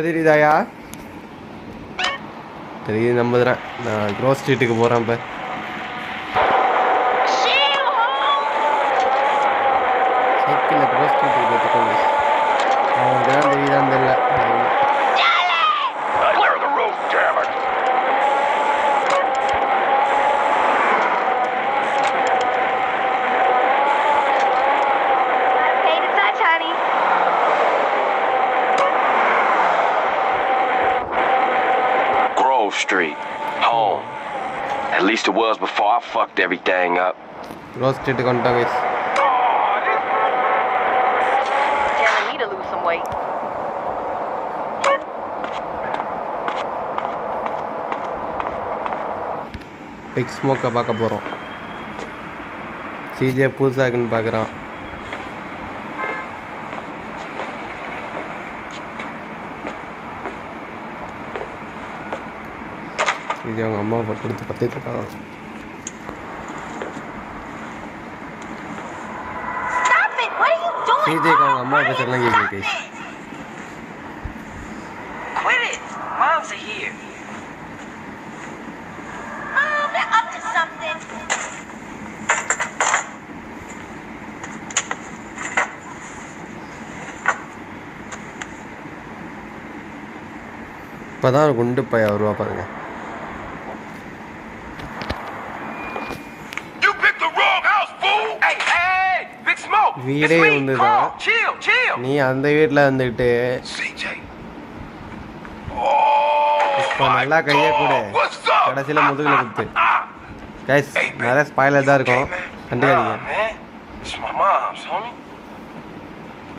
தெரியுதாயா? தெரியுது, நம்புறேன். நான் க்ரோஸ் ஸ்ட்ரீட்டுக்கு போகிறேன். இப்போ சைக்கிளில் க்ரோஸ் ஸ்ட்ரீட்டுக்கு போட்டுக்கோங்க. அவங்களுக்கு தான் தெரியுதான்னு தெரியல. Street, home. At least it was before I fucked everything up. Grove Street konta guys. Telling me to lose some weight. Big Smoke பாக்க போறோம். CJ புதுசாக்குன்னு பார்க்குறான். இது அவங்க அம்மா கொடுத்து பத்திட்டு இருக்காங்க. CJக்கு அவங்க அம்மா பேசலாம் கேட்குது. Quit it. Moms are here. Mom, they're up to something. இப்போதான் குண்டு பையன் வருவா பாருங்க. வீடே வந்துதான். நீ அந்த வீட்டில் வந்துட்டு இப்போ நல்லா கையை கூட கடைசியில் முதுகில் குத்து. கைஸ் நிறைய ஸ்பாயிலர் தான் இருக்கும், கண்டுக்காதீங்க.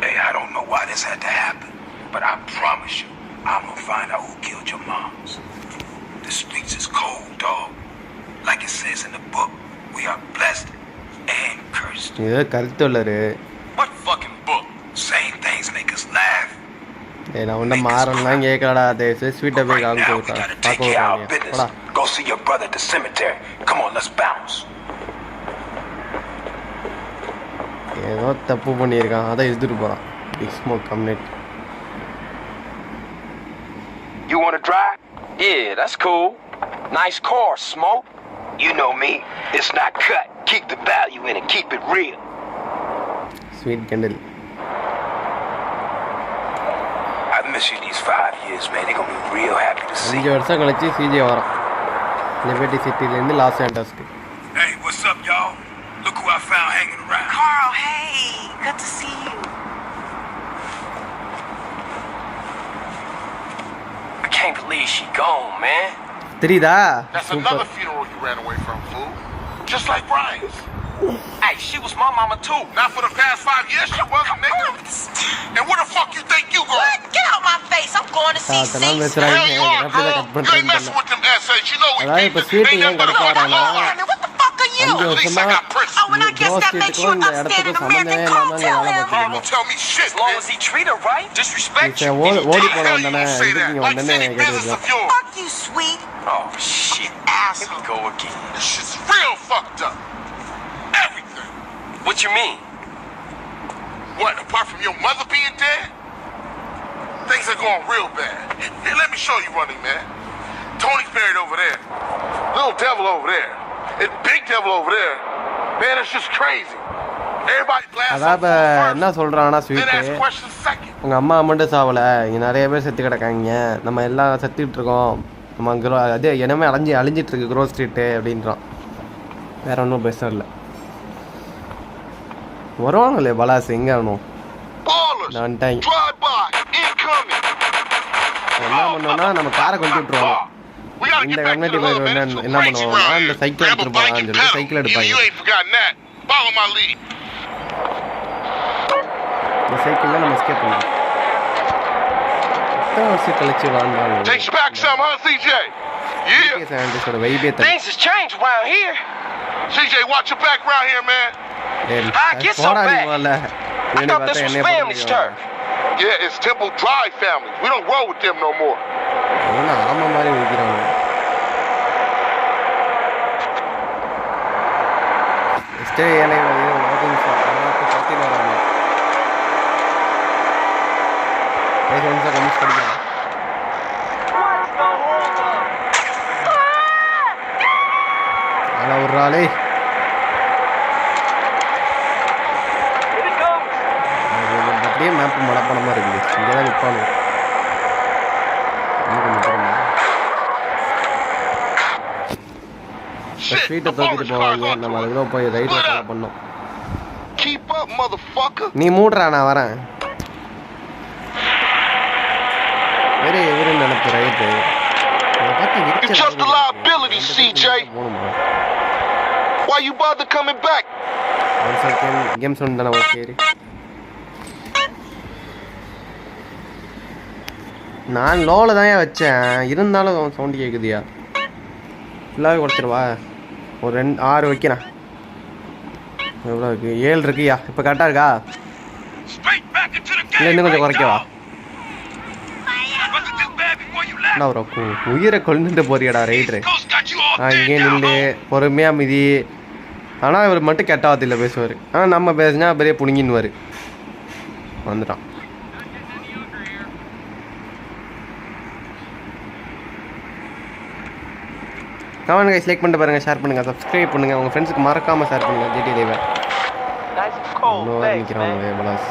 Hey, I don't know why this had to happen, but I promise you, I'm gonna find out who killed your moms. The streets is cold, dog. Like it says in the book, we are blessed and cursed. இது கருத்துள்ளரு. What fucking book? Same things make us laugh. நான் ஒன்றும் மாறலாம் கேட்கலடா. அது ஸ்வீட்டை போய் காமிச்சு விட்டான். Go see your brother at the cemetery. Come on, let's bounce. ஏதோ தப்பு பண்ணியிருக்கான், அதான் எடுத்துட்டு போகிறான். பிக் ஸ்மோக் கம்னெட். You wanna drive? Yeah, that's cool. Nice car, Smoke. You know me. It's not cut. Keep the value in it. Keep it real. Sweet candle. I've missed you these 5 years, man. They're gonna be real happy to see. 5 வருஷம் கழிச்சு CJ வரான் liberty சிட்டிலேருந்து லாஸ் ஏஞ்சல்ஸ்க்கு. Hey, what's up, y'all? Look who I found hanging around. Carl, hey. Good to see you. I can't believe she gone, man. தெரியுதா? That's another funeral you ran away from, fool. Just like Brian's. Hey, she was my mama too. Not for the past 5 years, she wasn't, nigga. And where the fuck you think you going? What? Get out my face. I'm going to see அதெல்லாம் Cece. பேசுறாங்க. Hell you are, எப்படி girl. Cut You ain't messing பண்ணுறேன்னு with them essays. You know we அதாவது keep இப்போ it. Sweet Ain't ஏன் nothing but a கிடைப்பாரானா Man, what the fuck are you? 5 At least I வருஷமா got Prince. Oh, and I guess cross that makes you ஸ்ட்ரீட்டுக்கும் an இந்த இடத்துக்கும் upstanding man. சம்மந்தமே Then இல்லாமல் Carl, இங்கே tell வேலை him. Carl பார்த்துருக்கோம். don't tell me shit, As long man. as he treat her right, disrespect சரி, you. ஓடி How the போன hell வந்தானே, you say இதுக்கு that? இங்கே Like வந்தோடனே city business கேட்குறது. of yours. Fuck you, sweet. Oh shit. Here we go again. This shit's real fucked up. Everything. What you mean? What, apart from your mother being dead? Things are going real bad. Here, let me show you running, man. Tony's buried over there. Little devil over there. And big devil over there. Man, it's just crazy. Everybody glass அதாவது என்ன சொல்கிறான்னா then sweet, ask questions second. உங்கள் அம்மா மட்டும் சாவலை, இங்கே நிறைய பேர் செத்து கிடக்காங்க, நம்ம எல்லாம் செத்துக்கிட்டு இருக்கோம், நம்ம அது என்னமே அழிஞ்சிட்ருக்கு க்ரோஸ் ஸ்ட்ரீட்டு அப்படின்றான். வேற ஒன்றும் பெருசாக இல்லை. வருவாங்களே பலாஸ், எங்கே ஆகணும் Ballers. நான் டைம் Drive by. Incoming. என்ன பண்ணுவோன்னா நம்ம காரை கொண்டு விட்டுருவாங்க. We gotta இந்த get back to community the போய் hood, man. என்ன It's so என்ன crazy பண்ணுவாங்கன்னா around இந்த here. சைக்கிள் Grab a எடுத்துகிட்டு bike போகலான்னு and சொல்லிட்டு pedal. சைக்கிள் You எடுப்பாங்க. ain't forgotten that. Follow my lead. இந்த சைக்கிளில் நம்ம எஸ்கேப் பண்ணலாம். எத்தனை வருஷம் கழிச்சு வாழ்ந்தாலும் Takes you back some, huh, CJ? Yeah. சயின்டிஸ்டோட வைபே தனி. Things has changed around here. CJ, watch your back around here, man. போடா நீ போல. I thought this was family's turf. Yeah, it's Temple Drive family. We don't roll with them no more. ஆமா மாதிரி வைக்கிறாங்க. Stay ஏலே walking பார்த்து வராங்க. ஏய் ஃப்ரெண்ட்ஸ் கமிஸ் படிக்கலாம். அப்படியே மேப் மனப்பணமாக இருக்குது. இங்கே தான் நிற்பானு ஸ்வீட்டை தூக்கிட்டு போவாங்க. நம்ம அதுக்குள்ள போய் ரைட்டில் ஃபாலோ பண்ணோம். நீ மூடுறா, நான் வரேன். வேறு எவரு நினைப்பு ரைட்டு கேம்ஸ் ஒன்று தானே. ஓகே, நான் லோவில் தான் வச்சேன், இருந்தாலும் சவுண்டு கேட்குதியா. ஃபுல்லாகவே குறைச்சிருவா. ஒரு 6 வைக்கிறேன். எவ்வளோ இருக்குது? 7 இருக்குயா. இப்போ கரெக்டாக இருக்கா? இல்லை இன்னும் கொஞ்சம் குறைக்கவா? என்ன ஒரு உயிரை கொண்டுட்டு போறியடா ரைட்ரு. இங்கே நின்று பொறுமையாக மிதி. ஆனால் இவர் மட்டும் கெட்ட வார்த்தையில் பேசுவார். ஆனால் நம்ம பேசுனா பெரிய புடுங்கின்னுவார். வந்துட்டான். கமெண்ட் கைஸ், லைக் பண்ணிட்டு பாருங்கள், ஷேர் பண்ணுங்கள், சப்ஸ்கிரைப் பண்ணுங்கள், உங்கள் ஃப்ரெண்ட்ஸுக்கு மறக்காமல் ஷேர் பண்ணுங்கள். ஜிடி லைவை நிற்கிறாங்க. பலாஸ்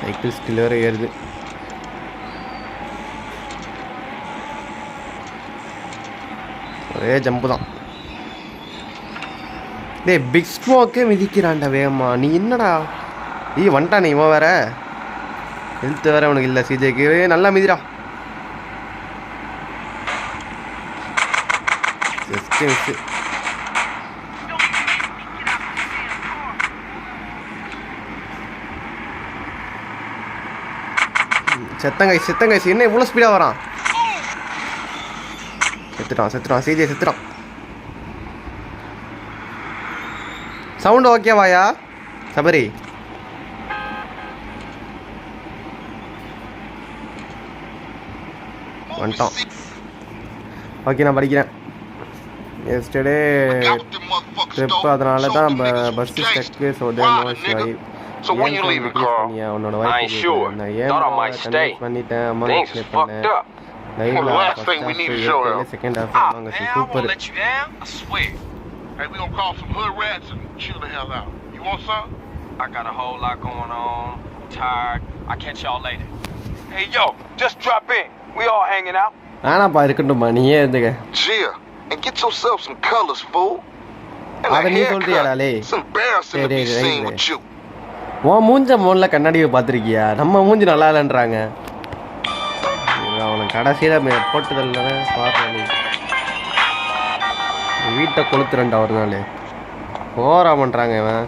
சைக்கிள் ஸ்டில் வேறு ஏறுது. ஒரே ஜம்பு தான். டே பிக் ஸ்மோக்கே மிதிக்கிறான்டா வேகமா. நீ என்னடா வந்துட்டானே இவன் வேற. ஹெல்த் வேற அவனுக்கு இல்லை. சிஜேக்கு நல்லா மிதிரா. Just miss. செத்தங்காய்ஸ் என்ன இவ்வளோ ஸ்பீடாக வரான்? செத்துட்டான் சிஜே செத்துட்டான். சவுண்ட் ஓகேவாயா சபரி? வந்துட்டான். ஓகே, நான் படிக்கிறேன். எஸ்டர்டே ட்ரிப், அதனால தான் நம்ம பஸ் ஸ்டக்கு. ஸோ உன்னோட வைஃப் நான் ஏன் பண்ணிட்டேன். அம்மா பண்ணேன். செகண்ட் ஹாஃப் வாங்க super. Hey, we gonna call some hood rats and chill the hell out. You want some? I got a whole lot going on. I'm tired. I'll catch y'all later. Hey, yo, just drop in. We all hanging out. ஆனாப்பா இருக்கட்டும்மா, நீயே இருந்துக்க. Chill and get yourself some colors, fool. அத நீ சொல்றியாடாலே? It's embarrassing to be seen with you. உன் மூஞ்ச மோன்ல கண்ணாடியை பார்த்துருக்கியா? நம்ம மூஞ்சி நல்லா இல்லைன்றாங்க. அவனை கடைசியில் போட்டுதல்ல பார்த்து வீட்டை கொளுத்துறேன்டா ஒரு நாள். ஓரா பண்ணுறாங்க இவன்.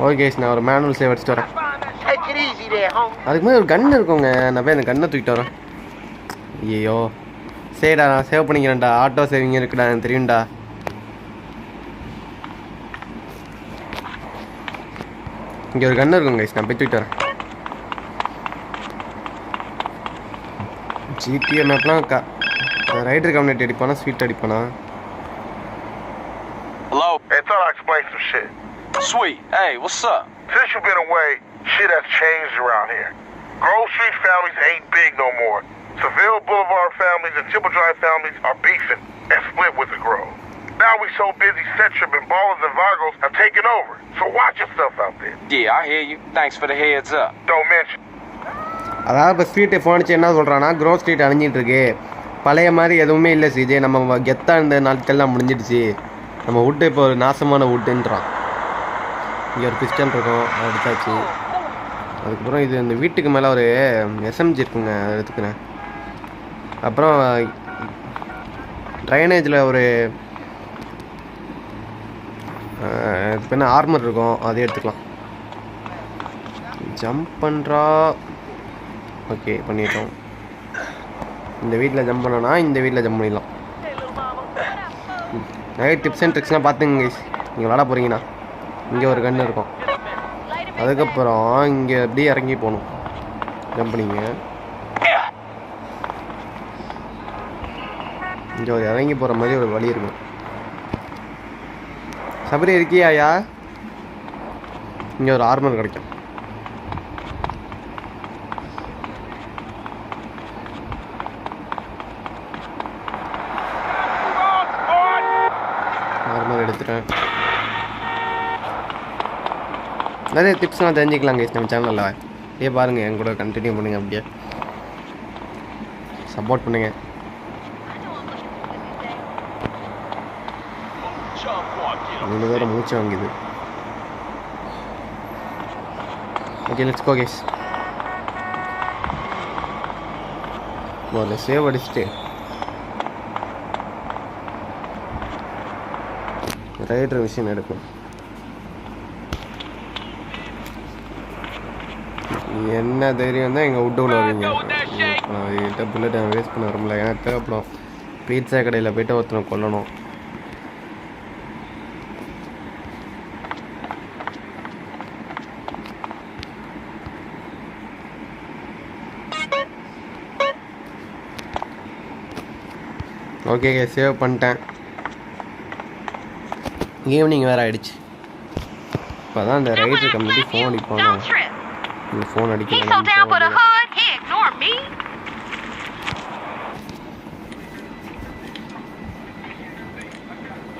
ஓகே, நான் ஒரு மேனுவல் சேவ் அடிச்சுட்டு வரேன். அதுக்கு மாதிரி ஒரு கன் இருக்குங்க. நான் போய் அந்த கன்னை தூக்கிட்டு வரேன். ஐயோ சரிடா, நான் சேவ் பண்ணிக்கிறேன்டா. ஆட்டோ சேவிங் இருக்குடா, எனக்கு தெரியும்டா. இங்கே ஒரு கன்று இருக்குங்க, நான் போய் தூக்கிட்டு வரேன். ஜிடிஏ மேப்லாம் ரைடர் கம்யூனிட்டி அடிப்பானா, ஸ்வீட் அடிப்பானா? Hello? Hey, thought I'd explain some shit. Sweet. Hey, what's up? Since you've been away, shit has changed around here. Grove Street families ain't big no more. Seville Boulevard families and Temple Drive families are beefing and split with the Grove. Now we so busy, Centrum and Ballers and Vagos have taken over. So watch yourself out there. Yeah, I hear you. Thanks for the heads up. Don't mention. அதாவது இப்போ ஸ்ட்ரீட்டை ஃபோனிச்சு என்ன சொல்கிறான்னா, Grove street அழிஞ்சிட்டு இருக்கு, பழைய மாதிரி எதுவுமே இல்லை சிஜே, நம்ம கெத்தாக இருந்த நாட்கள்லாம் முடிஞ்சிடுச்சு, நம்ம வுட்டு இப்போ ஒரு நாசமான வுட்டுன்றான். இங்கே ஒரு பிஸ்டல் இருக்கும், அதை எடுத்தாச்சு. அதுக்கப்புறம் இது இந்த வீட்டுக்கு மேலே ஒரு எஸ்எம்ஜி இருக்குங்க, அதை எடுத்துக்கிறேன். அப்புறம் ட்ரைனேஜில் ஒரு இப்போ என்ன ஆர்மர் இருக்கும், அதை எடுத்துக்கலாம். ஜம்ப் பண்ணுறா. ஓகே, பண்ணிட்டோம். இந்த வீட்டில் ஜம்ப் பண்ணோன்னா இந்த வீட்டில் ஜம்ப் பண்ணிடலாம். நிறைய டிப்ஸ் அண்ட் ட்ரிக்ஸ்லாம் பார்த்துங்க கைஸ். நீங்கள் விளாட போகிறீங்கன்னா இங்கே ஒரு கன்று இருக்கும். அதுக்கப்புறம் இங்கே அப்படியே இறங்கி போகணும். ஜம்ப் பண்ணிங்க. இங்கே ஒரு இறங்கி போகிற மாதிரி ஒரு வழி இருக்கும். சபரி இருக்கியாயா? இங்கே ஒரு ஆர்மர் கிடைக்கும். ஆர்மர் எடுத்துட்டேன். நிறைய டிப்ஸ்லாம் தெரிஞ்சுக்கலாம் கைஸ் நம்ம சேனலில். அப்படியே பாருங்கள், என் கூட கண்டினியூ பண்ணுங்கள், அப்படியே சப்போர்ட் பண்ணுங்கள். இவ்வளோ வேறு மூச்சு வாங்குது. Okay, let's go guys. முதல்ல சேவ் அடிச்சுட்டு ரைடர் மிஷின் எடுக்கும். என்ன தைரியம் தான் எங்கள் விட்டு வருவீங்க. என்கிட்ட புல்லட் வேஸ்ட் பண்ண வரும்ல, ஏன்னா தேவைப்படும். பீட்சா கடையில் போய்ட்டு ஒருத்தனை கொல்லணும். ஓகே, சேவ் பண்ணிட்டேன். ஈவினிங் வேறு ஆகிடுச்சு. இப்போ தான் இந்த ரைடர் கம்மிட்டி ஃபோன் அடிப்பாங்க. இந்த ஃபோன் அடிக்கிறேன்.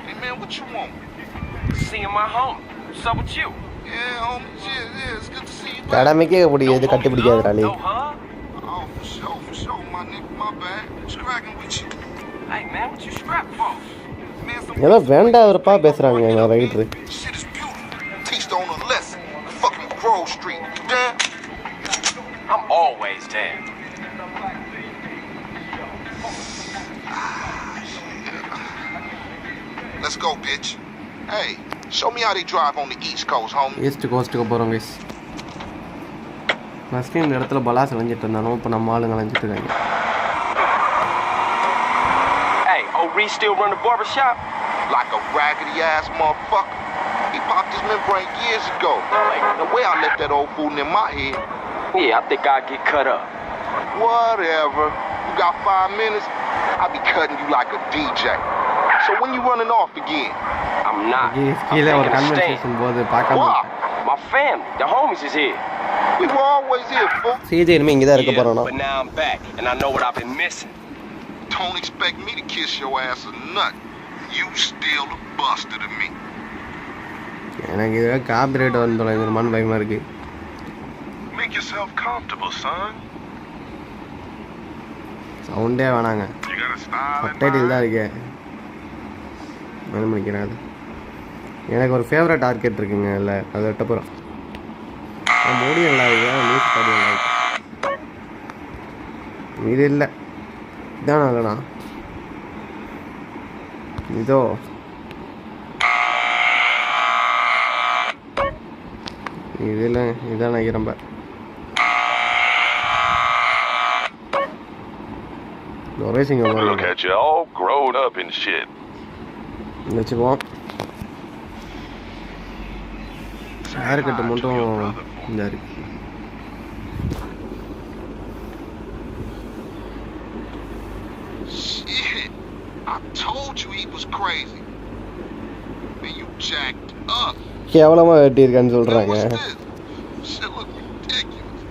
Hey man, what you want? Seeing my home. What's up with you? Yeah, homie, yeah, it's good to see you back. கடமைக்கே பிடிக்காது, கட்டி பிடிக்காதுடாலே. No, huh? Oh, for sure, my nigga, my bad. What's cracking with you? Hey, man, what you strapped for? Man, some ஏதோ வேண்டாதப்பா பேசுகிறாங்க எங்கள் rider. shit is beautiful. Teach the owner a lesson. Fucking Grove Street. You down? I'm always down. Let's go, bitch. Hey, show me how they drive on the East Coast, homie. East கோஸ்ட்டுக்கு போகிறோம் guys. First இந்த இடத்துல fellas அலைஞ்சிட்டு இருந்தானோ, இப்போ நம்ம ஆளுங்க அலைஞ்சிட்டு இருக்காங்க. Hey, Reese still run the barbershop? Like a raggedy ass motherfucker. He popped his membrane years ago. The way I left that old fool in my head. Yeah, I think I'll get cut up. Whatever. You got 5 minutes? I'll be cutting you like a DJ. So when you running off again? I'm not. I'm கீழே ஒரு thinking of staying. Conversation போது பார்க்காம Why? My family, the homies is here. We were always here, fool. CJ இனிமே இங்கே தான் இருக்க Yeah, போகிறோம். but now I'm back, and I know what I've been missing. Don't expect me to kiss your ass or nothing. You still a buster to me. எனக்கு இதில் copyright வந்து தொலைஞ்சிருமான்னு பயமாக இருக்குது. Make yourself comfortable, son. சவுண்டே வேணாங்க, You got a style in subtitle தான் இருக்கே. என்ன பண்ணிக்கிறாது. எனக்கு ஒரு ஃபேவரட் ஆர்கெட் இருக்குங்க, இல்லை அதை விட்ட போகிறோம். மோடி நல்லா இருக்கு, நியூஸ் பாடி நல்லா இருக்கு. இது இல்லை, இதான் இல்லைண்ணா. இதோ இதில் இதான் நினைக்கிறேன். ஒரே சிங்க Look at you, all grown up and shit. வச்சுக்குவோம். ஹேர் கட்டு மட்டும் இந்த இருக்கு. Shit. I told you he was crazy. Man, you jacked up. கேவலமாக வெட்டியிருக்கான்னு சொல்கிறாங்க. Man, what's this? Shit look ridiculous.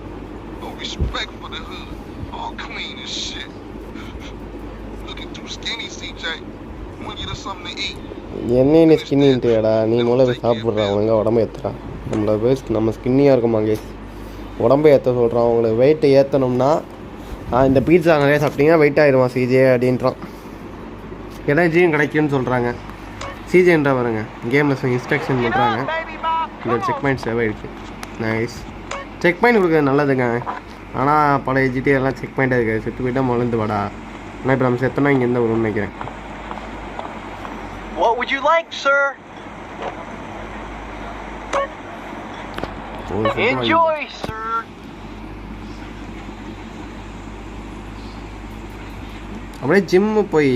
No respect for the hood. All clean as shit. Looking too skinny, CJ. Wanna get us something to eat? என்னையும் நீ ஸ்கின்னின்ட்டுடா, நீ முதல்ல போய் சாப்பிட்றான். ஒழுங்கா உடம்பு ஏற்றுறான். நம்மளை வேஸ்ட் நம்ம ஸ்கின்னியாக இருக்குமா கேஸ், உடம்பை ஏற்ற சொல்கிறான். அவங்களுக்கு வெயிட்டை ஏற்றணும்னா இந்த பீட்சா நிறைய சாப்பிட்டீங்கன்னா வெயிட் ஆகிடுவான் சிஜே அப்படின்றான். எனர்ஜியும் கிடைக்குன்னு சொல்கிறாங்க. சிஜேன்ற பாருங்க கேமில் இன்ஸ்ட்ரக்ஷன் பண்ணுறாங்க. இந்த செக் பாயிண்ட் சேவ் ஆகிடுச்சு. நைஸ். செக் பாயிண்ட் கொடுக்குறது நல்லதுங்க. ஆனால் பழைய ஜிடி எல்லாம் செக் பாயிண்ட்டாக இருக்காது. செத்து போயிட்டால் மொழந்து வாடா. ஆனால் இப்போ நம்ம செத்தோன்னா இங்கே எந்த வரும்னு நினைக்கிறேன். What would you like, sir? Enjoy, sir. அப்படியே ஜிம்மு போய்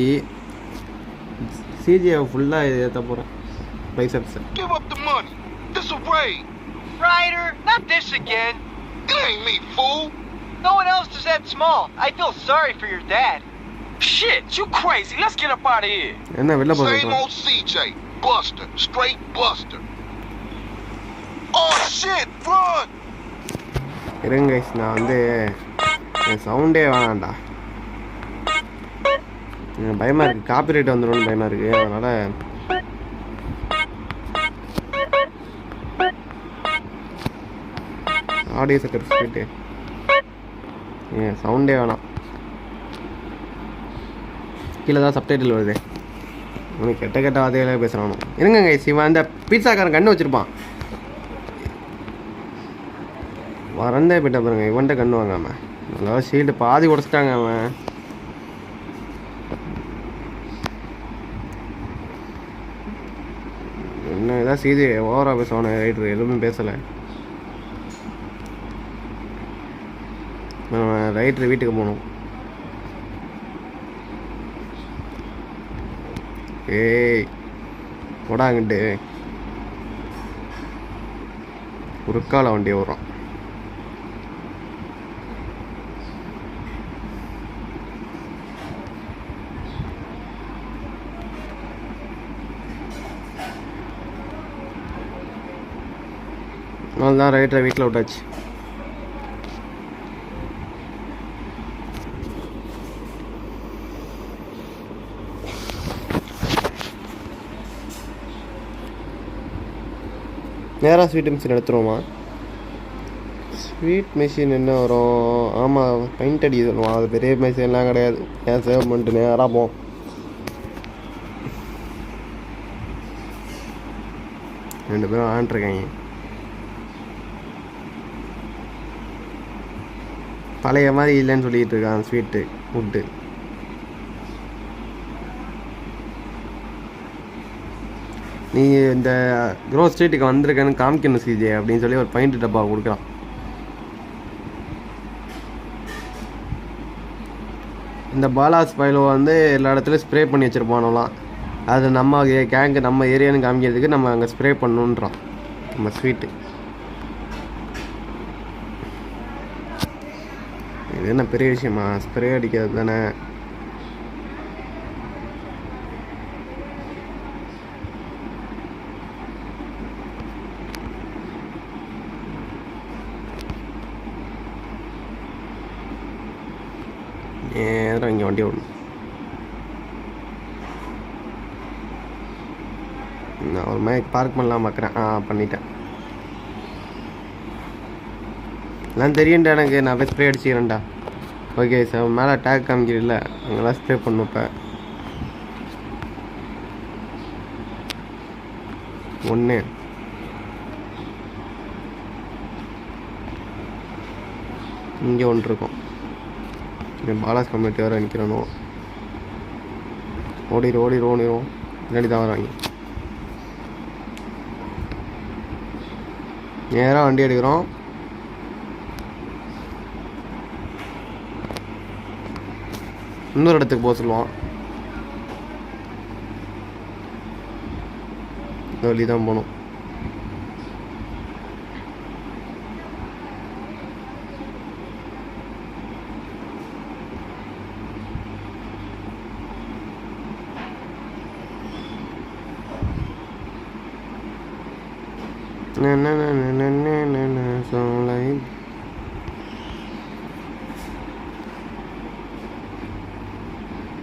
சிஜியை ஃபுல்லாக ஏற்ற போகிறேன். பைசப்ஸை Give up the money. This a raid. Ryder, not this again. It ain't me, fool. No one else is that small. I feel sorry for your dad. Shit, you crazy. Let's get up out of here. என்ன வெளில Same போகிறோம். old CJ. Buster. Straight Buster. Oh, shit. Run. இருங்க guys, நான் வந்து சவுண்டே வேணாண்டா. எனக்கு பயமாக இருக்குது, காப்பிரைட் வந்துடும்னு பயமாக இருக்குது. அதனால் ஆடியோ சக்கர் ஸ்வீட்டு சவுண்டே வேணாம். கீழே தான் சப்டைட்டில் வருது. உனக்கு கெட்ட வார்த்தைகளே பேசுகிறானோ. இருங்க சிவா இந்த பீட்சாக்காரன் கண்ணு வச்சுருப்பான். வரந்தே போயிட்ட பாருங்க. இவன்கிட்ட கண்ணு வாங்காம நல்லா ஷீல்டு பாதி உடச்சிட்டாங்க அவன். என்ன ஏதாவது செய்தி ஓவராக பேசுவானே ரைட்ரு. எதுவுமே பேசலை. ரைட்ரு வீட்டுக்கு போகணும். ஏய் போடாங்கிட்டு குறுக்கால வண்டி வரும். அதனால்தான் ரைட்டரை வீட்டில் விட்டாச்சு. நேராக ஸ்வீட் மிஷின் எடுத்துருவோமா? ஸ்வீட் மிஷின் என்ன வரும்? ஆமாம் பெயிண்ட் அடி சொல்லுவோம். அது பெரிய மிஷின்லாம் கிடையாது. ஏன் சேவ் பண்ணிட்டு நேராக போவோம். ரெண்டு பேரும் ஆண்டிருக்காங்க. பழைய மாதிரி இல்லைன்னு சொல்லிகிட்டு இருக்கான் ஸ்வீட்டு ஃபுட்டு. நீ இந்த க்ரோ ஸ்ட்ரீட்டுக்கு வந்திருக்கேன்னு காமிக்கணும் சிஜே அப்படின்னு சொல்லி ஒரு பெயிண்ட் டப்பா கொடுக்குறான். இந்த பாலாஸ் பைலோ வந்து எல்லா இடத்துலையும் ஸ்ப்ரே பண்ணி வச்சுருப்பானோலாம். அது நம்ம கேங்கு நம்ம ஏரியான்னு காமிக்கிறதுக்கு நம்ம அங்கே ஸ்ப்ரே பண்ணணுன்றான் நம்ம ஸ்வீட்டு. இது என்ன பெரிய விஷயமா? ஸ்ப்ரே அடிக்கிறது தானே. நேரம் இங்கே வண்டி ஓடணும். நான் ஒரு மாதிரி பார்க் பண்ணலாம் பார்க்குறேன். பண்ணிட்டேன். எல்லாம் தெரியும்டா எனக்கு. நான் போய் ஸ்ப்ரே அடிச்சுக்கிறேன்டா. ஓகே சார் மேலே டேக் காமிக்கிறீல்ல அங்கெல்லாம் ஸ்ப்ரே பண்ணும். இப்போ ஒன்று இங்கே ஒன்று இருக்கும். இங்கே பாலாஸ் கம்யூனிட்டி வேறு நிற்கிறணும். ஓடிடும் பின்னாடி தான் வராங்க. நேராக வண்டி எடுக்கிறோம். இன்னொரு இடத்துக்கு போக சொல்லுவான். இந்த வழி தான் போகணும்.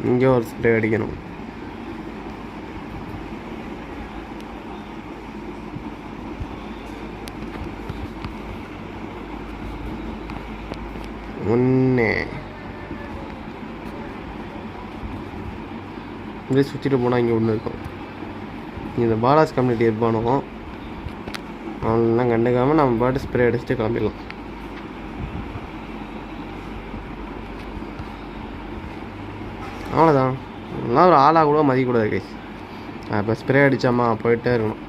இங்கே ஒரு ஸ்ப்ரே அடிக்கணும். ஒன்று இங்கே சுற்றிட்டு போனால் இங்கே ஒன்று இருக்கும். இந்த பாலாஸ் கம்யூனிட்டி இருப்பானோ அவனெலாம் கண்டுக்காமல் நம்ம பாட்டு ஸ்ப்ரே அடிச்சுட்டு கிளம்பிடலாம். அவ்வளோதான். அதெல்லாம் ஒரு ஆளாக கூட மதிக்கக்கூடாது கைஸ். இப்போ ஸ்ப்ரே அடித்தாமா போயிட்டே இருக்கணும்.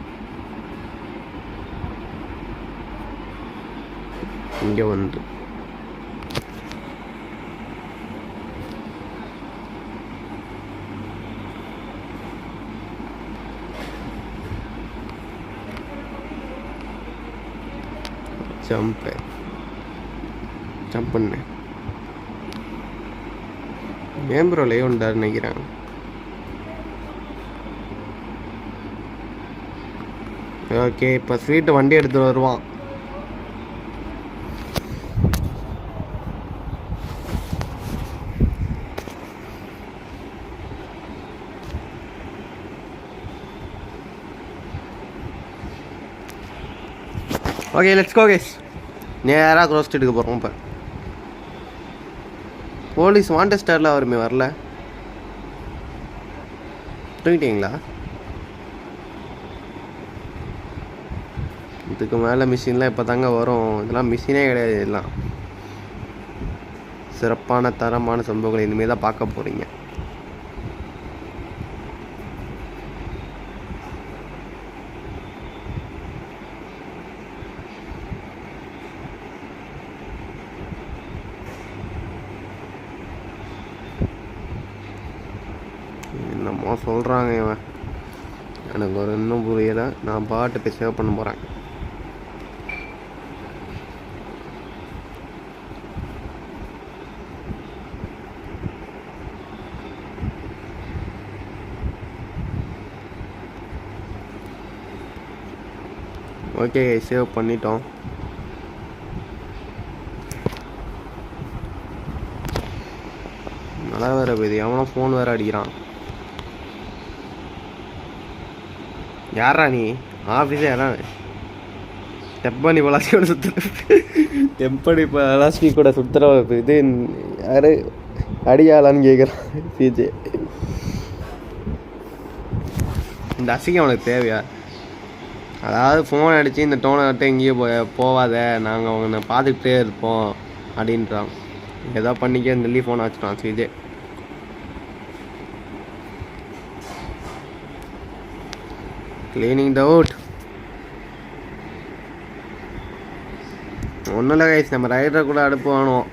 இங்கே வந்து ஜம்ப் பண்ணு. மேம்பரோலே உண்டாரு நினைக்கிறேன். ஓகே இப்போ ஸ்வீட்டு வண்டி எடுத்து வருவான். Okay let's go guys. நேராக க்ரோஸ் ஸ்ட்ரீட்டுக்கு போகிறோம். இப்போ போலீஸ் வாண்டட் ஸ்டாரில் வருமே, வரல. தூங்கிட்டீங்களா? இதுக்கு மேலே மிஷின்லாம் இப்போ தாங்க வரும். இதெல்லாம் மிஷினே கிடையாது. இதெல்லாம் சிறப்பான தரமான சம்பவங்களை இனிமேல் தான் பார்க்க போகிறீங்க. என்னமோ சொல்கிறாங்க இவன், எனக்கு ஒரு இன்னும் புரியலை. நான் பாட்டு போய் சேவ் பண்ண போகிறேன். ஓகே, சேவ் பண்ணிட்டோம். நல்லா வேறு போகுது. எவனோ ஃபோன் வேறு அடிக்கிறான். யாரா நீ? ஆஃபீஸே யாரா? தெப்பனி பலாஸ்டியோட சுற்றுற தெப்பனி பலாஸ்டி கூட சுற்றுற இது யார் அடியாளான்னு கேட்குறான் சிஜே. இந்த அசிங்கம் அவனுக்கு தேவையா? அதாவது ஃபோன் அடித்து இந்த டோனை விட்டு எங்கேயும் போவாத, நாங்கள் அவனை பார்த்துக்கிட்டே இருப்போம் அப்படின்றான். ஏதோ பண்ணிக்க சொல்லி ஃபோனை வச்சுட்டான் சிஜே. கிளீனிங் த அவுட். ஒன்றும் இல்லை கைஸ், நம்ம ரைடரை கூட அடுப்பு வேணும்.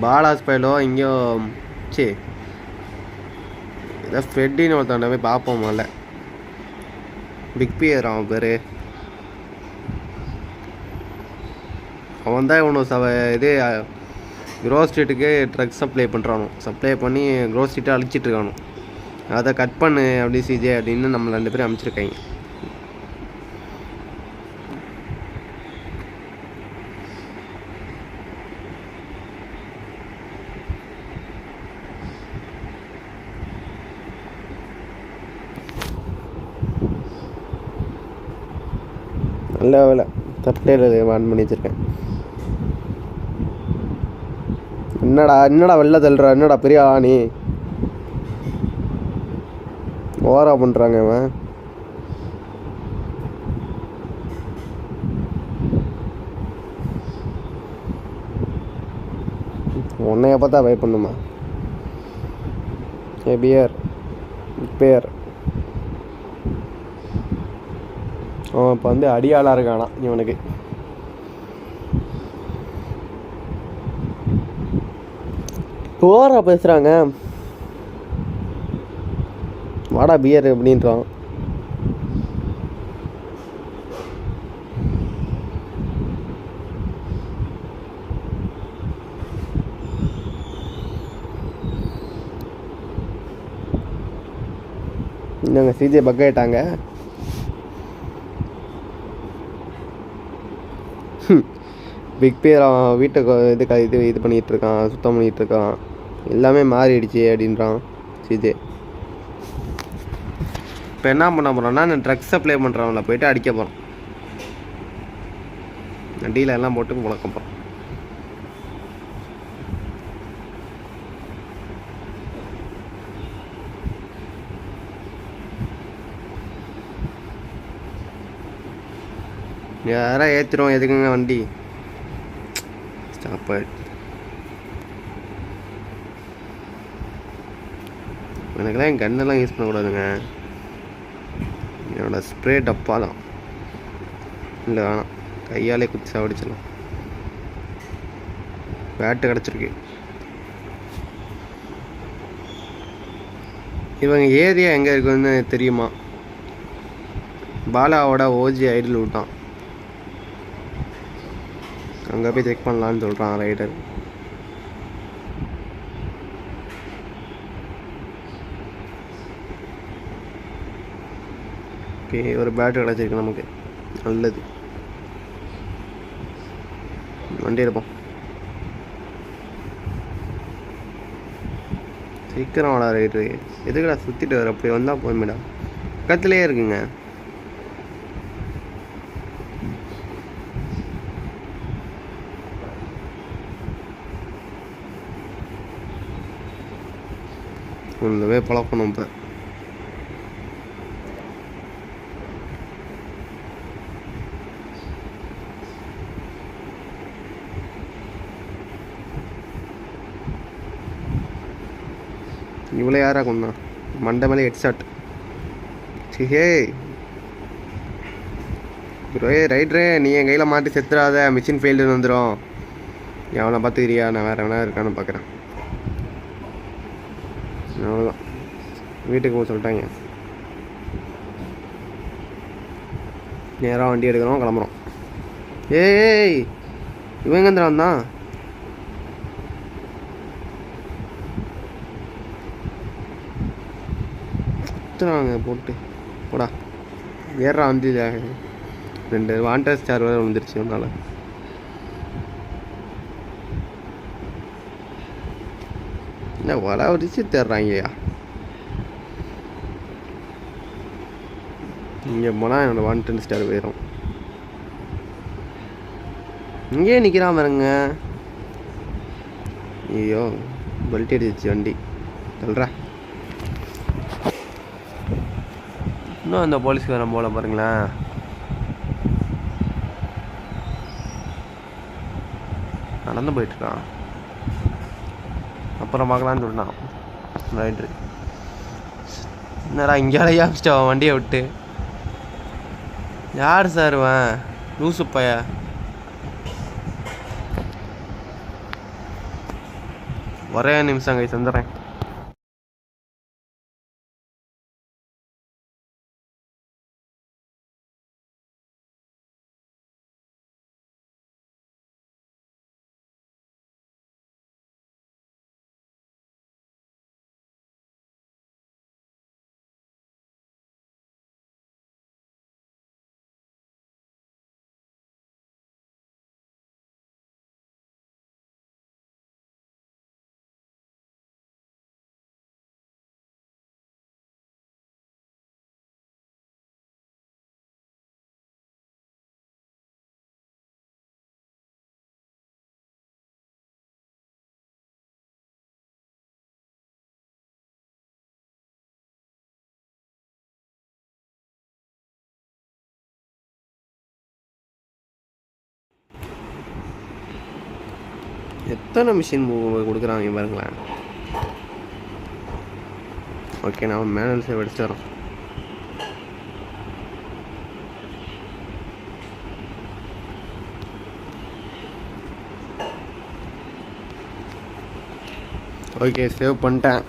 பாலாஸ் பயிலோ இங்கேயோ சரி ஏதோ ஃப்ரெட்டின்னு ஒருத்தவன்ட போய் பார்ப்போம். முதல்ல பிக் பியர் அவன் பேர். அவன் தான் இவனு இது க்ரோஸ் ஸ்ட்ரீட்டுக்கு ட்ரக்ஸ் சப்ளை பண்ணுறானோ. சப்ளை பண்ணி க்ரோஸ் ஸ்ட்ரீட்டை அழிச்சிட்டு இருக்கானோ. அதை கட் பண்ணு அப்படி சிஜே அப்படின்னு நம்ம 2 பேரும் அனுப்பிச்சிருக்காங்க. நல்ல வேலை சப்டைட்டில் ஆன் பண்ணி வச்சுருக்கேன். என்னடா வெளில தள்ளுற? என்னடா பெரிய ஆணி ஓரா பண்ணுறாங்க அவன். உன்னைய பார்த்தா வை பண்ணுமா? பியர் பேர் அவன் இப்போ வந்து அடியாளாக இருக்கானா இவனுக்கு. ஓரா பேசுகிறாங்க. வாடா பியர் அப்படின்றான். இன்னங்க சிஜே பக் ஆயிட்டாங்க. பிக் பேர் அவன் வீட்டுக்கு இது பண்ணிகிட்டு இருக்கான், சுத்தம் பண்ணிகிட்டு இருக்கான். எல்லாமே மாறிடுச்சு அப்படின்றான் சிஜே. இப்போ என்ன பண்ண போகிறான்னா, நான் ட்ரக்ஸ் சப்ளை பண்ணுறவங்கள போயிட்டு அடிக்க போகிறோம். வண்டியில் எல்லாம் போட்டு முழக்க போகிறோம். யாராவது ஏற்றிடும். எதுக்குங்க வண்டி ஸ்டாப் ஆகிடுச்சு. எனக்குலாம் என் கண்ணெல்லாம் யூஸ் பண்ணக்கூடாதுங்க. என்னோட ஸ்ப்ரே டப்பா தான். இல்லை வேணாம், கையாலே குச்சி சாவடிச்சிடலாம். பேட்டு கிடச்சிருக்கு. இவங்க ஏரியா எங்கே இருக்குன்னு தெரியுமா? பாலாவோட ஓஜி ஐடியில் விட்டான். அங்கே போய் செக் பண்ணலான்னு சொல்கிறான் ரைடர். ஓகே, ஒரு பேட்டு கிடச்சிருக்கு நமக்கு. நல்லது. வண்டி எடுப்போம். சீக்கிரம் வாடா ரைடரு. எதுக்குடா சுற்றிட்டு வர? அப்படி வந்தால் போதுமேடா. பக்கத்துலேயே இருக்குங்க. ஃபுல்லவே பழக்கணும் இப்போ. இவ்வளோ யாரா கொண்டா மண்டை மேலே ஹெட்ஷாட். ஹே ப்ரோ, ரைட்ரே நீ என் கையில் மாட்டி செத்துறாத, மிஷின் ஃபெயில்டுன்னு வந்துடும். எவனை பார்த்துக்கிறியா? நான் வேறு எவனா இருக்கான்னு பார்க்குறேன். அவ்வளோதான், வீட்டுக்கு போக சொல்லிட்டாங்க. நேராக வண்டி எடுக்கிறோம், கிளம்புறோம். ஏய் இவன் எங்கேருந்து வந்தான்? சுற்றுறாங்க போட்டு போடா. ஏறா வண்டியில் 2 வாண்டர் ஸ்டார் வேறு விழுந்துருச்சு அதனால. என்ன வர வச்சு தேடுறாங்கய்யா. இங்கே போனால் என்னோட வாண்டர் ஸ்டார் போயிடும். இங்கேயே நிற்கிறான் பாருங்க. ஐயோ பெல்ட் அடிச்சிச்சு வண்டி. சொல்கிறா இன்னும் அந்த போலீஸ்காரன் போல பாருங்களேன். நடந்து போயிட்டுருக்கான். அப்புறம் பார்க்கலான்னு சொன்னான் ரைட்ரு. என்னடா இங்கே அலையாச்சிட்டா வண்டியை விட்டு. யார் சார் இவன்? லூசு பைய. ஒரே நிமிஷம் கை தந்துடுறேன். எத்தனை மிஷின் கொடுக்குறாங்க பாருங்களேன். ஓகே நான் மேனுவல் சேவ் அடிச்சு தரோம். ஓகே சேவ் பண்ணிட்டேன்.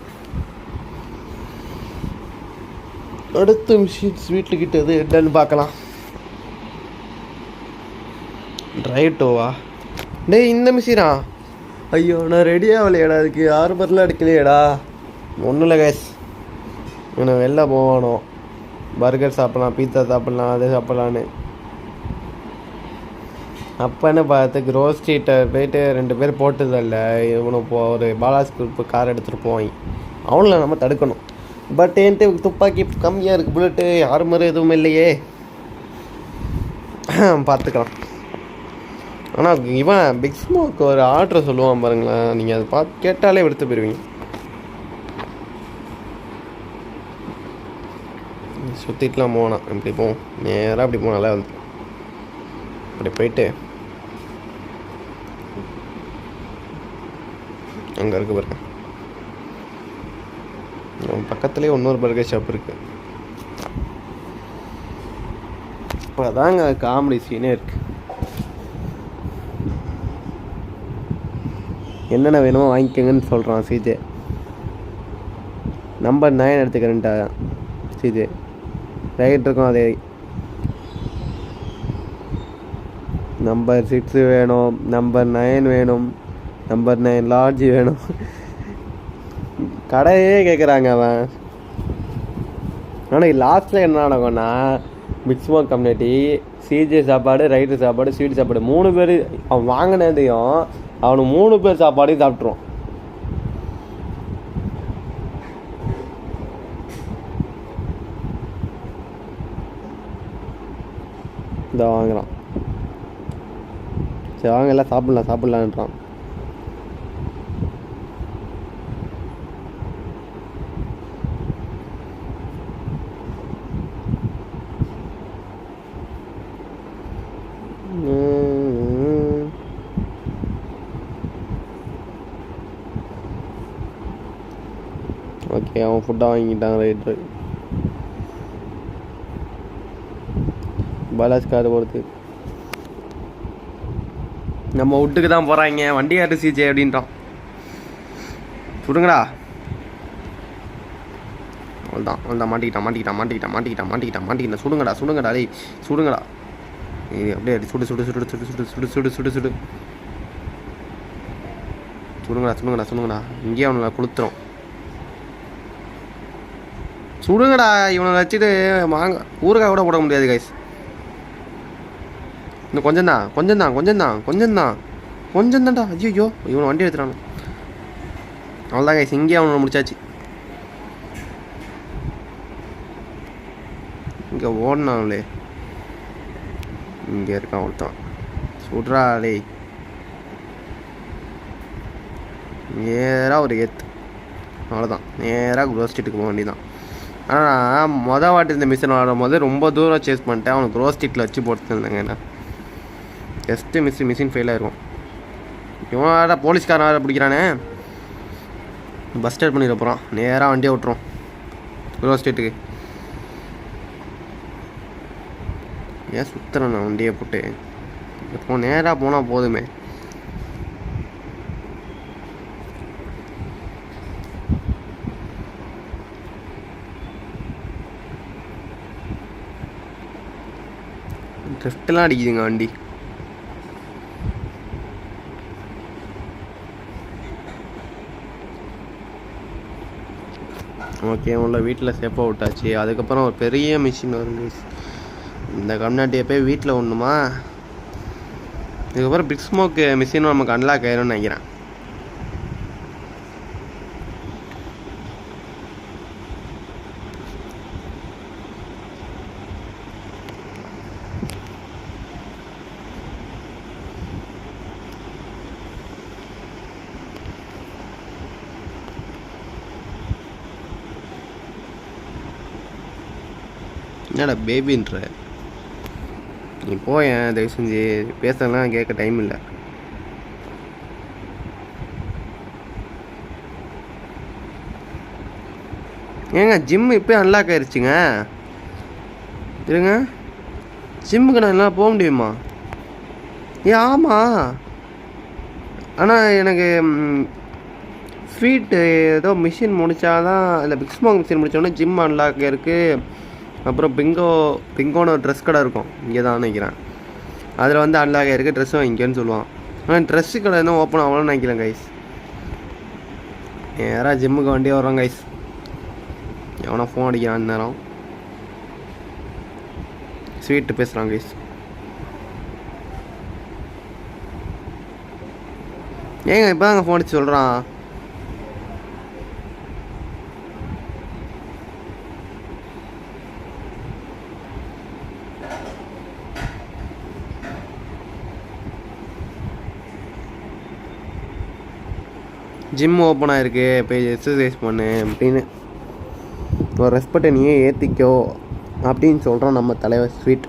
அடுத்த மிஷின்ஸ் வீட்டுக்கிட்ட எது என்னன்னு பார்க்கலாம். ரைட்டோவா டேய் இந்த மிஷினா? ஐயோ நான் ரெடியாக விளையாடா, அதுக்கு 6 பரில் அடிக்கலையேடா. ஒன்றும் இல்லை கேஸ், இவனை வெளில போவானோ, பர்கர் சாப்பிட்லாம், பீஸா சாப்பிட்லாம், அதை சாப்பிட்லான்னு. அப்போன்னு பார்த்து க்ரோஸ் ஸ்ட்ரீட்டை போயிட்டு 2 பேர் போட்டதில்ல. இவனை ஒரு பாலாஸ் குரூப் கார் எடுத்துகிட்டு போவாங்க. அவங்கள நம்ம தடுக்கணும். பட் என்கிட்ட துப்பாக்கி கம்மியாக இருக்குது, புல்லட்டு யார் மாதிரி எதுவும் இல்லையே. பார்த்துக்கலாம். ஆனால் இவன் பிக் ஸ்மோக் ஒரு ஆர்டரை சொல்லுவான் பாருங்களேன், நீங்கள் அதை பார்த்து கேட்டாலே எடுத்து போயிடுவீங்க. சுற்றிட்டுலாம் போனான். இப்படி போவோம், நேராக அப்படி போனாலே வந்து அப்படி போயிட்டு அங்கே இருக்கு பாருங்க, பக்கத்துலேயே இன்னொரு பர்கர் ஷாப் இருக்குது. இப்போ அதாங்க காமெடி சீனே இருக்குது. என்னென்ன வேணுமோ வாங்கிக்கோங்கன்னு சொல்கிறான் சிஜே. நம்பர் 9 எடுத்துக்கிறேன்ட்டா சிஜே. ரைட் இருக்கும் அதே. நம்பர் 6 வேணும், நம்பர் 9 வேணும், நம்பர் 9 லார்ஜ் வேணும். கடையே கேட்குறாங்க அவன். ஆனால் லாஸ்ட்டில் என்ன நடக்கும்னா, பிக் ஸ்மோக் கம்யூனிட்டி சிஜே சாப்பாடு, ரைட்டு சாப்பாடு, ஸ்வீட் சாப்பாடு 3 பேர் அவன் வாங்கினதையும் அவனுக்கு 3 பேர் சாப்பாடையும் சாப்பிட்ருவான். இந்த வாங்குறான். சரி வாங்க எல்லாம் சாப்பிட்லான்றான். ஓகே, அவன் ஃபுட்டாக வாங்கிட்டான். ரைட்டு. பாலாஜ் கார் போகிறது. நம்ம வீட்டுக்கு தான் போகிறாங்க. வண்டி காட்டு சிஜே அப்படின்ட்டான். சுடுங்கடா. அவ்வளோதான் மாட்டிக்கிட்டான். சுடுங்கடா டேய், சுடுங்கடா. அப்படியே சுடு சுடுங்கடா. இங்கேயே அவனை கொளுத்துறோம். சுடுங்கடா. இவனை வச்சுட்டு ஊறுகாய் கூட போட முடியாது கைஸ். இன்னும் கொஞ்சம்தான்டா. ஐயோ, இவனை வண்டி எடுத்துறானு. அவ்வளோதான் கைஸ், இங்கேயே அவனை முடிச்சாச்சு. இங்கே ஓடினாங்களே, இங்கே இருக்கான் ஒருத்தான். சுடுறா டேய். நேராக ஒரு ஏத்து. அவ்வளோதான், நேராக க்ரோ ஸ்ட்ரீட்டுக்கு போக வேண்டியதான். ஆனால் மொதல் வாட்டி இந்த மிஷின் விளாடும் போது ரொம்ப தூரம் சேஸ் பண்ணிட்டேன். அவனுக்கு க்ரோ ஸ்ட்ரீட்டில் வச்சு போட்டுருந்தேங்க. என்ன ஜஸ்ட்டு மிஷின் ஃபெயில் ஆகிருக்கும். இவன் வேறு போலீஸ்காரன் வேறு பிடிக்கிறானே. பஸ் ஸ்டார்ட் பண்ணிட போகிறான். நேராக வண்டியை விட்டுரும் க்ரோ ஸ்ட்ரீட்டுக்கு. ஏன் சுற்றுறேன் நான் வண்டியை போட்டு? இப்போ நேராக போனால் போதுமே. ட்ரிஃப்ட்லாம் அடிக்குதுங்க வண்டி. ஓகே, உள்ள வீட்டில் சேஃபாக விட்டாச்சு. அதுக்கப்புறம் ஒரு பெரிய மிஷின் வரும். இந்த கம்னாட்டியை போய் வீட்டில் ஒன்றுமா. இதுக்கப்புறம் பிக் ஸ்மோக் மிஷினும் நமக்கு அன்லாக் ஆயிரும்னு நினைக்கிறேன். என்னடா பேபின்ற? நீ போயேன், தயவு செஞ்சு. பேசலாம் கேட்க டைம் இல்லை. ஏங்க ஜிம் இப்போ அன்லாக் ஆயிடுச்சுங்க. இருங்க, ஜிம்முக்கு நான் எல்லாம் போக முடியுமா? ஆமாம். ஆனால் எனக்கு ஸ்வீட்டு ஏதோ மிஷின் முடித்தாதான், இல்லை பிக் ஸ்மோக் மிஷின் முடித்தோடனே ஜிம் அன்லாக் இருக்குது. அப்புறம் பிங்கோன்னு ஒரு ட்ரெஸ் கடை இருக்கும், இங்கே தான் நினைக்கிறேன். அதில் வந்து அன்லாக் ஆகிருக்கு. ட்ரெஸ்ஸும் வாங்கிக்கன்னு சொல்லுவான். ஆனால் ட்ரெஸ்ஸு கடை இன்னும் ஓப்பன் ஆகணும்னு நினைக்கிறேன் கைஸ். நேராக ஜிம்முக்கு வண்டியே வரோம் கைஸ். எவனா ஃபோன் அடிக்கிறான் நேரம். ஸ்வீட்டு பேசுகிறான் கைஸ். ஏங்க இப்போ தாங்க ஃபோன் அடிச்சு சொல்கிறான். ஜிம் ஓப்பன் ஆகிருக்கு, போய் எக்ஸசைஸ் பண்ணு அப்படின்னு ஒரு ரெஸ்பெக்டை நீயே ஏற்றிக்கோ அப்படின்னு சொல்கிறோம் நம்ம தலைவர் ஸ்வீட்.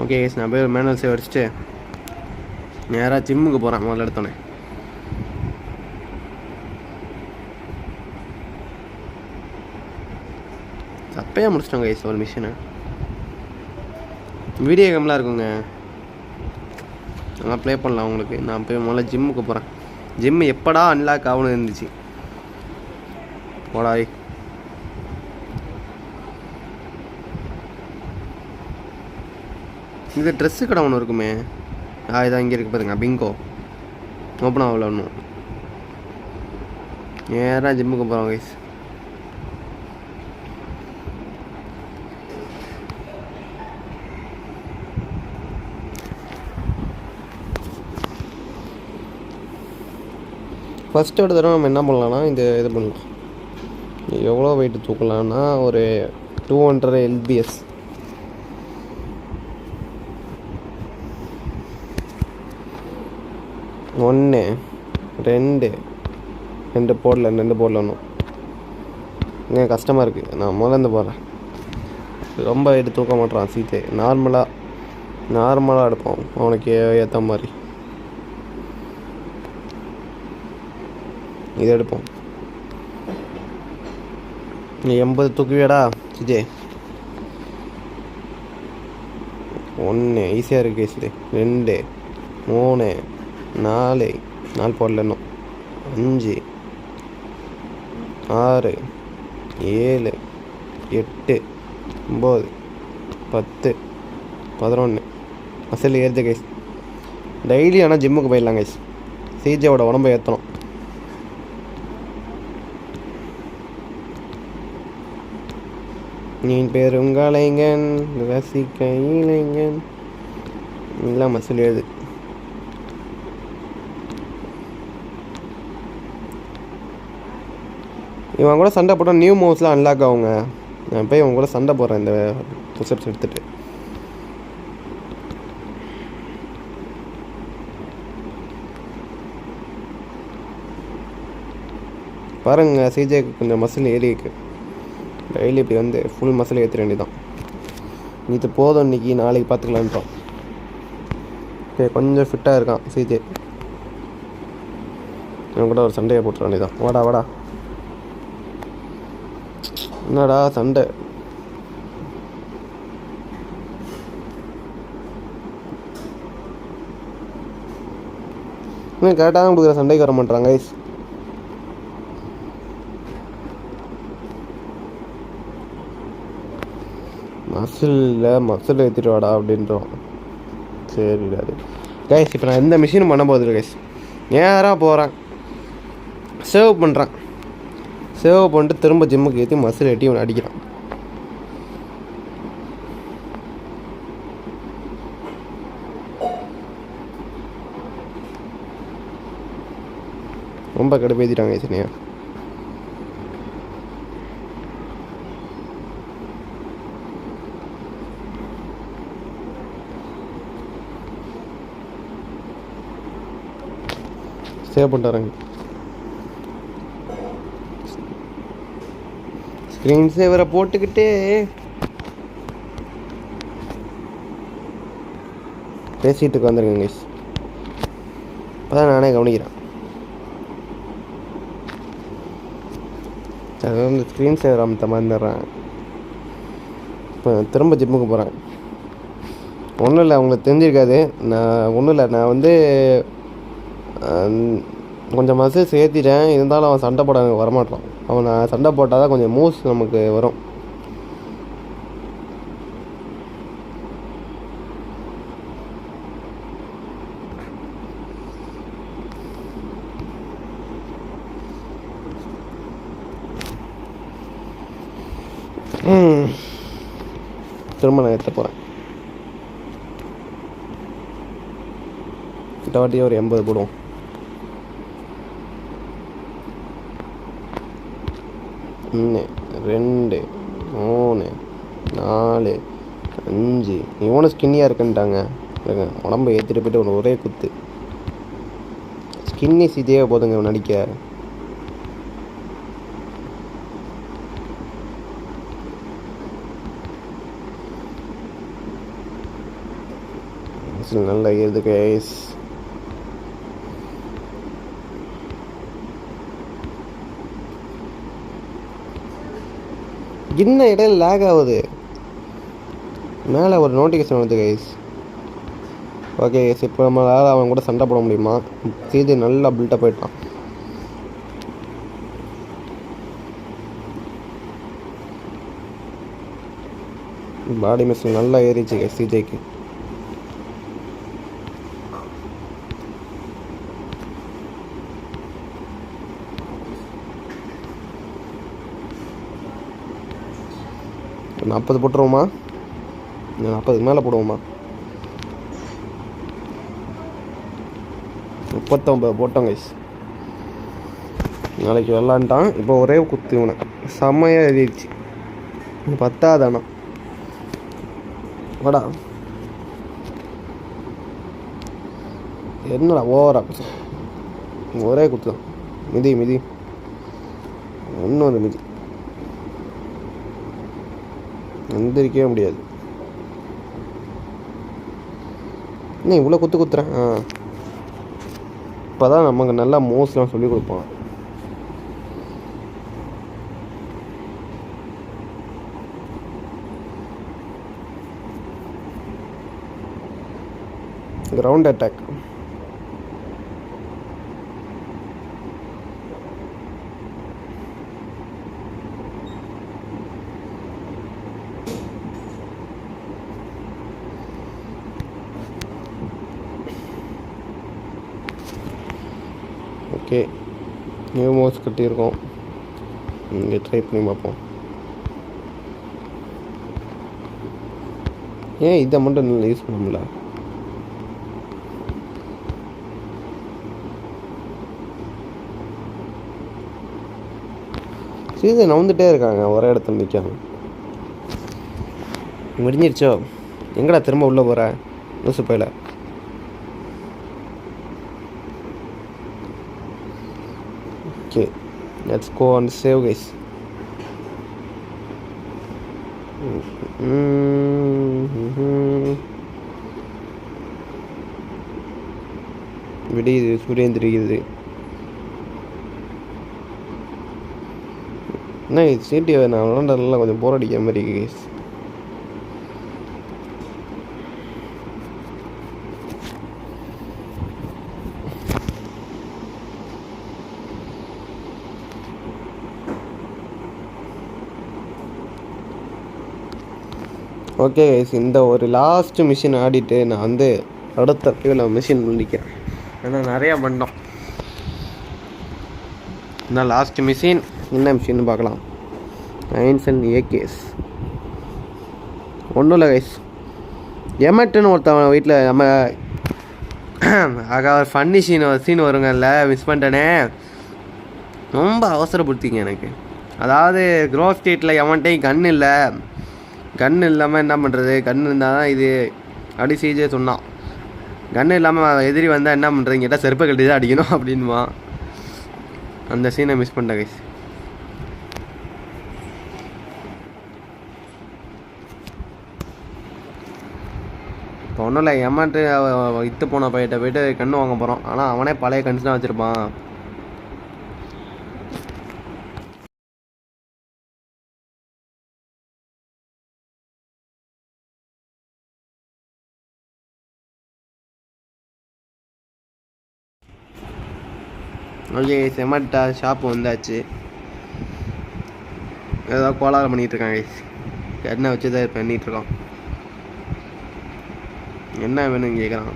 ஓகே கேஸ், நான் போய் மேனுவல் சேவ் அடிச்சுட்டு நேராக ஜிம்முக்கு போகிறேன். முதல்ல எடுத்தோன்னே தப்பையாக முடிச்சிட்டோங்க கைஸ் ஒரு மிஷினை. வீடியோ கேம்லாம் இருக்குங்க, நல்லா ப்ளே பண்ணலாம் உங்களுக்கு. நான் போய் முதல்ல ஜிம்முக்கு போகிறேன். ஜிம்மு எப்படா அன்லாக் ஆகணும்னு இருந்துச்சு. போடாய். இது ட்ரெஸ்ஸு கடை ஒன்று இருக்குமே. இதான் இங்கே இருக்குது பாருங்க, பிங்கோ. ஓப்பன் ஆகல ஒன்றும். நேராக ஜிம்முக்கு போகிறோம் கைஸ். ஃபஸ்ட்டு ஒரு தடவை நம்ம என்ன பண்ணலான்னா, இது பண்ணலாம். எவ்வளோ வெயிட்டு தூக்கலான்னா ஒரு 200 lbs. ரெண்டு போடல ஒன்றும் இங்கே கஷ்டமாக இருக்குது. நான் முதல்ல போடுறேன். ரொம்ப எடுத்து தூக்க மாட்டேறான் சீட்டே. நார்மலாக எடுப்போம் அவனுக்கு ஏற்ற மாதிரி. இதை எடுப்போம். நீ 80 தூக்குவியாடா சிஜே? 1 ஈஸியாக இருக்குது சிஜே. 2 3 4 போடல இன்னும். 5 6 7 8 9 10 11 மசில் ஏறுது கைஸ். டெய்லி ஆனால் ஜிம்முக்கு போயிடலாம் கைஸ். சிஜேவோட உடம்பை ஏற்றணும். நீ பெருங்கலைங்கன் ரசிக்க இளைஞன் இல்லை மசில் ஏறுது. இவன் கூட சண்டை போட்டால் நியூ மூவ்ஸ்லாம் அன்லாக் ஆகுங்க. நான் போய் இவன் கூட சண்டை போடுறேன் இந்த புஷ்அப்ஸ் எடுத்துகிட்டு. பாருங்க சிஜேக்கு கொஞ்சம் மசில் ஏறி இருக்கு. டெய்லி இப்படி வந்து ஃபுல் மசில் ஏற்ற வேண்டியதான். இது போதும் இன்னைக்கு, நாளைக்கு பார்த்துக்கலான்ட்டோம். ஓகே கொஞ்சம் ஃபிட்டாக இருக்கான் சிஜே. இவன் கூட ஒரு சண்டையை போட்டுற வேண்டியதான். வாடா என்னடா சண்டை? இன்னும் கரெக்டாக தான் கொடுக்குற, சண்டைக்கு வர மாட்டாங்க கைஸ். மசில் ஏற்றிட்டு வாடா அப்படின்றோம். சரி அது கைஸ். இப்போ நான் எந்த மிஷினும் பண்ண போகுது கைஸ். நேராக போகிறேன், சேவ் பண்ணுறேன். சேவ் பண்ணிட்டு திரும்ப ஜிம்முக்கு ஏற்றி மசில் ஏற்றி அவனை அடிக்கிறான். ரொம்ப கடுப்பேற்றிட்டாங்க சனியா. சேவ் பண்ணிட்டு வரேங்க. ஸ்க்ரீன் சேவரை போட்டுக்கிட்டே பேசிகிட்டு உட்காந்துருங்க கைஸ். இப்போ தான் நானே கவனிக்கிறேன். அது வந்து ஸ்க்ரீன் சேவர் அமுத்த மாதிரிடுறேன். இப்போ திரும்ப ஜிம்முக்கு போகிறேன். ஒன்றும் இல்லை, அவங்களுக்கு தெரிஞ்சிருக்காது. நான் வந்து கொஞ்சம் மசில் சேர்த்திட்டேன். இருந்தாலும் அவன் சண்டை போட வரமாட்டான். அவன் நான் சண்டை போட்டால் தான் கொஞ்சம் மூவ்ஸ் நமக்கு வரும். திரும்ப நான் எடுத்து போகிறேன். இந்த வாட்டி ஒரு 80 போடுவோம். ஒன்று 2 3 4 5. இவனும் ஸ்கின்னியாக இருக்குன்ட்டாங்க. உடம்பு ஏற்றிட்டு போய்ட்டு ஒன்று ஒரே குத்து. ஸ்கின்னி சிதே போதுங்க இவன் நடிக்க. நல்லா ஏறுது கைஸ். என்ன இடையில லேக் ஆகுது. மேலே ஒரு நோட்டிஃபிகேஷன் வருது கைஸ். ஓகே கைஸ், இப்போ நம்மளால் அவன் கூட சண்டை போட முடியுமா? சீது நல்லா பில்டப் போயிட்டான். பாடி மிஷின் நல்லா ஏறிச்சு கைஸ் சிஜேக்கு. இப்போ 40 போட்டுருவோமா? 40க்கு மேலே போடுவோமா? 39 போட்டோம் கைஸ். நாளைக்கு விளாண்டான். இப்போ ஒரே குத்து இவனை செம்மையாக எழுதிடுச்சு. 10ஆதானா வாடா. என்னடா ஓவரா ஒரே குத்து தான். மிதி ஒன்று வந்து மிதி. எந்திரிக்கவே முடியாது. என்ன இவ்வளோ குத்துறேன்? இப்போ தான் நமக்கு நல்லா மோஸ்ட்லாம் சொல்லி கொடுப்பான். Ground attack. ஓகே, நியூ மோஸ் கட்டியிருக்கோம். இங்கே ட்ரை பண்ணி பார்ப்போம். ஏன் இதை மட்டும் நல்லா யூஸ் பண்ண முடியல? சீசன் நவுந்துட்டே இருக்காங்க, ஒரே இடத்துல நிற்காங்க. முடிஞ்சிருச்சோ? எங்கடா திரும்ப உள்ளே போகிற லூசு பையில? Okay, let's go and save guys. விடியுது, சூரியன் தெரியுது. என்ன இது சிடியை நான் விளாண்டதுலாம் கொஞ்சம் போர் அடிக்கிற மாதிரி கைஸ். ஓகே கைஸ், இந்த ஒரு லாஸ்ட் மிஷின் ஆடிட்டு நான் வந்து அடுத்த இதில் மிஷின் முடிக்கிறேன். ஏன்னா நிறையா பண்ணோம். இந்த லாஸ்ட் மிஷின் என்ன மிஷின்னு பார்க்கலாம். ஐன்சன் ஏகேஸ் ஒன்றும் இல்லை கைஸ். எமட்டுன்னு ஒருத்தவன் வீட்டில் நம்ம ஒரு ஃபன்னி சீன் வருங்கல்ல, மிஸ் பண்ணிட்டேனே. ரொம்ப அவசரப்படுத்திங்க எனக்கு. அதாவது க்ரோ ஸ்டேட்டில் எவன்ட்டையும் கன் இல்லை. கன் இல்லாமல் என்ன பண்ணுறது? கன் இருந்தால் தான் இது அப்படி சிஜே சொன்னான். கன் இல்லாமல் எதிரி வந்தால் என்ன பண்ணுறது? கேட்டால் செருப்பை கட்டி தான் அடிக்கணும் அப்படின்மா. அந்த சீனை மிஸ் பண்ணிட்டேன் கைஸ். இப்போ ஒன்றும் இல்லை, ஏமாட்டு இத்து போன பையிட்ட போய்ட்டு கன்று வாங்க போகிறோம். ஆனால் அவனே பழைய கன்ஸ் தான் வச்சுருப்பான். ஓகே, செமட்டா ஷாப்பு வந்தாச்சு. ஏதாவது கோளாறு பண்ணிகிட்ருக்கான் கைஸ். என்ன வச்சு தான் பண்ணிகிட்ருக்கான். என்ன வேணும்னு கேட்குறான்.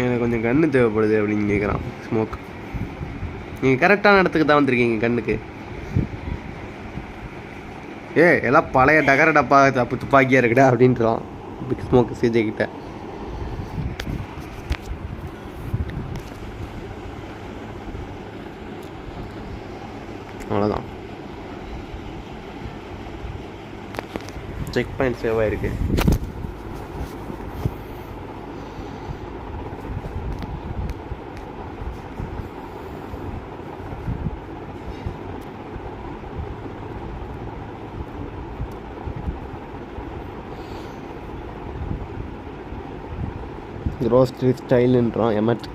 எனக்கு கொஞ்சம் கன்று தேவைப்படுது அப்படின்னு கேட்குறான். ஸ்மோக், நீங்கள் கரெக்டான இடத்துக்கு தான் வந்திருக்கீங்க கண்ணுக்கு. எல்லாம் பழைய டகர டப்பா துப்பாக்கியாக இருக்குடா அப்படின்றான் பிக் ஸ்மோக் சிஜே கிட்ட. அவ்வளோதான். செக் பாயிண்ட் சேவ் ஆயிருக்கு. க்ரோஸ்ட்ரி ஸ்டைலுன்றான் எமட்.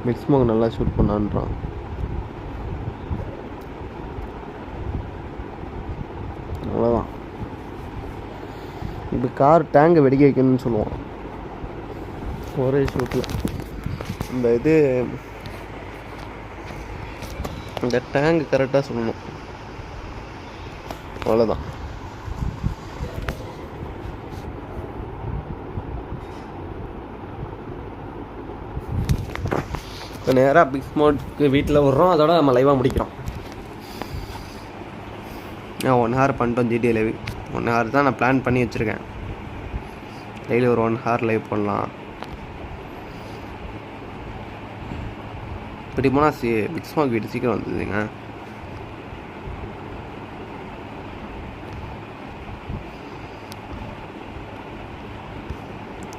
பிக் ஸ்மோக் நல்லா ஷூட் பண்ணான்றான். அவ்வளோதான். இப்போ கார் டேங்கை வெடிக்க வைக்கணும்னு சொல்லுவான் ஒரே ஷூட்டில். இந்த டேங்க் கரெக்டாக சொல்லணும். அவ்வளோதான். இப்போ நேராக பிக் ஸ்மோக்கு வீட்டில் விட்றோம். அதோட நம்ம லைவாக முடிக்கிறோம். 1 hour பண்ணிட்டோம். ஜிடிஏ லைவ் 1 hour தான் நான் பிளான் பண்ணி வச்சுருக்கேன். டெய்லி ஒரு 1 hour லைவ் பண்ணலாம். இப்படி போனால் பிக் ஸ்மோக் வீட்டு சீக்கிரம் வந்ததுங்க.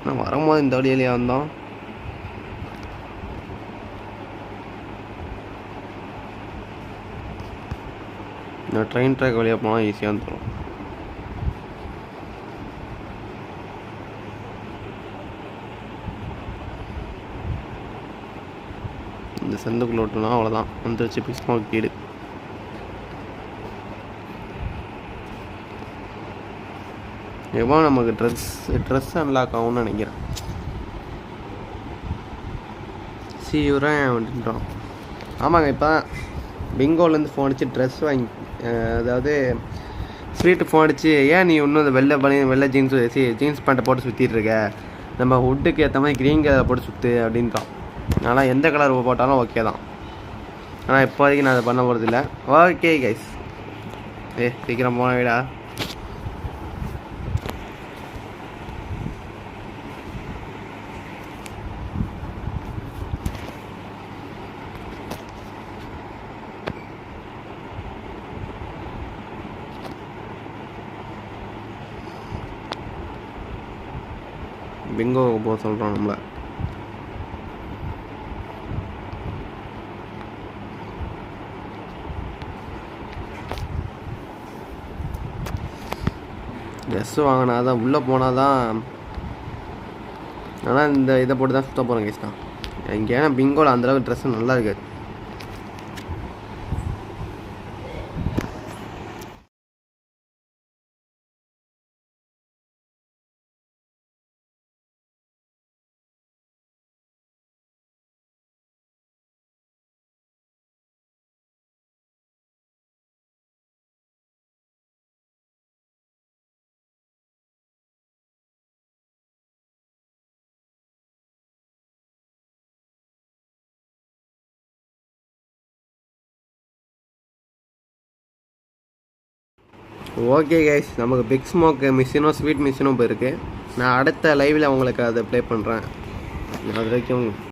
நான் வரும்போது இந்த வழியிலேயே வந்தோம். இந்த ட்ரெயின் ட்ராக் வழியாக போனால் ஈஸியாக வந்துடும். இந்த சந்துக்குள்ள விட்டோம்னா அவ்வளோதான், வந்துருச்சு பிக் ஸ்மோக் வீடு. எவ்வளோ நமக்கு ட்ரெஸ் அன்லாக் ஆகும்னு நினைக்கிறேன். சீயூராக வந்துட்டோம். ஆமாங்க, இப்போ தான் பிங்கோலேருந்து ஃபோன் அடிச்சு ட்ரெஸ் வாங்கி, அதாவது ஸ்வீட்டு ஃபோன் அடிச்சு, ஏன் நீ இன்னும் இந்த வெள்ளை ஜீன்ஸ் பேண்ட்டை போட்டு சுற்றிட்டு இருக்க, நம்ம வுட்டுக்கு ஏற்ற மாதிரி க்ரீன் கலரை போட்டு சுற்று அப்படின்ட்டான். ஆனால் எந்த கலர் போட்டாலும் ஓகே தான். ஆனால் இப்போதைக்கு நான் அதை பண்ண போகிறதில்ல. ஓகே கைஸ், சீக்கிரம் போன வீடா. பிங்கோ போக சொல்கிறோம் நம்மளை. ட்ரெஸ்ஸு வாங்கினா தான் உள்ளே போனால் தான். ஆனால் இந்த இதை போட்டு தான் சுற்ற போகிறேன் கேஸ் தான். எங்கேனா பிங்கோவில் அந்தளவுக்கு ட்ரெஸ்ஸு நல்லா இருக்காது. ஓகே கைஸ், நமக்கு பிக் ஸ்மோக் மிஷினும் ஸ்வீட் மிஷினும் போயிருக்கு. நான் அடுத்த லைவில் உங்களுக்கு அதை ப்ளே பண்ணுறேன். அது வரைக்கும்